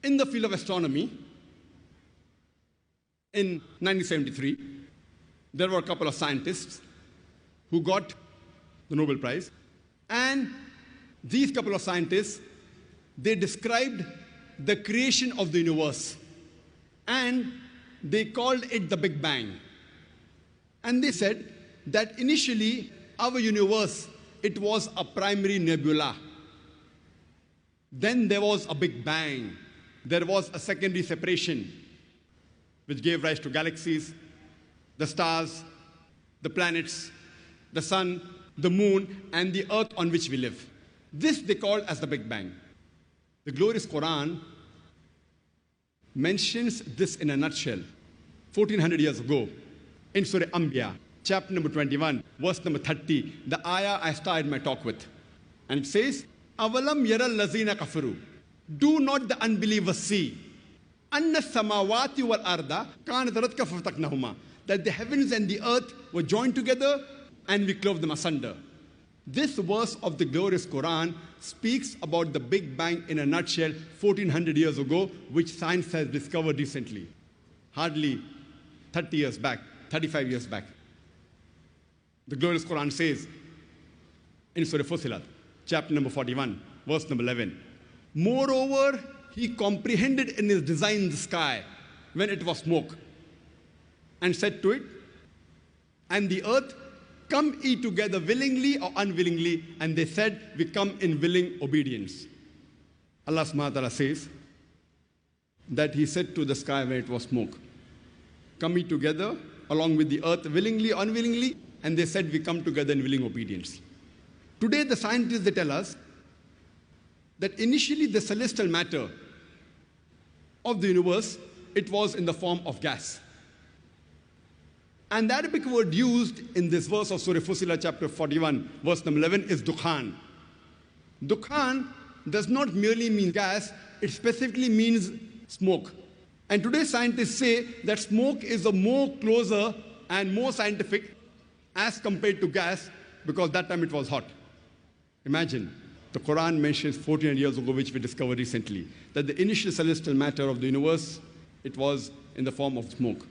In the field of astronomy, in 1973, there were a couple of scientists who got the Nobel Prize. And these couple of scientists, they described the creation of the universe. And they called it the Big Bang. And they said that initially, our universe, it was a primary nebula. Then there was a Big Bang. There was a secondary separation, which gave rise to galaxies, the stars, the planets, the sun, the moon, and the earth on which we live. This they call as the Big Bang. The glorious Quran mentions this in a nutshell 1400 years ago in Surah Anbiya, chapter number 21, verse number 30, the ayah I started my talk with. And it says, Avalam yara lazina kafaru. Do not the unbelievers see anna samawati wal arda kanat ratka fataknahuma, that the heavens and the earth were joined together and we clove them asunder. This verse of the glorious Quran speaks about the Big Bang in a nutshell 1400 years ago, which science has discovered recently, hardly 30 years back, 35 years back. The glorious Quran says in Surah Fussilat, chapter number 41, verse number 11, moreover, he comprehended in his design the sky when it was smoke, and said to it, and the earth, come ye together willingly or unwillingly, and they said, we come in willing obedience. Allah subhanahu wa ta'ala says that he said to the sky when it was smoke, come ye together along with the earth willingly or unwillingly, and they said, we come together in willing obedience. Today the scientists, they tell us that initially the celestial matter of the universe, it was in the form of gas. And the Arabic word used in this verse of Surah Fussilat chapter 41, verse number 11 is dukhan. Dukhan does not merely mean gas, it specifically means smoke. And today scientists say that smoke is a more closer and more scientific as compared to gas, because that time it was hot. Imagine, the Quran mentions 1400 years ago, which we discovered recently, that the initial celestial matter of the universe, it was in the form of smoke.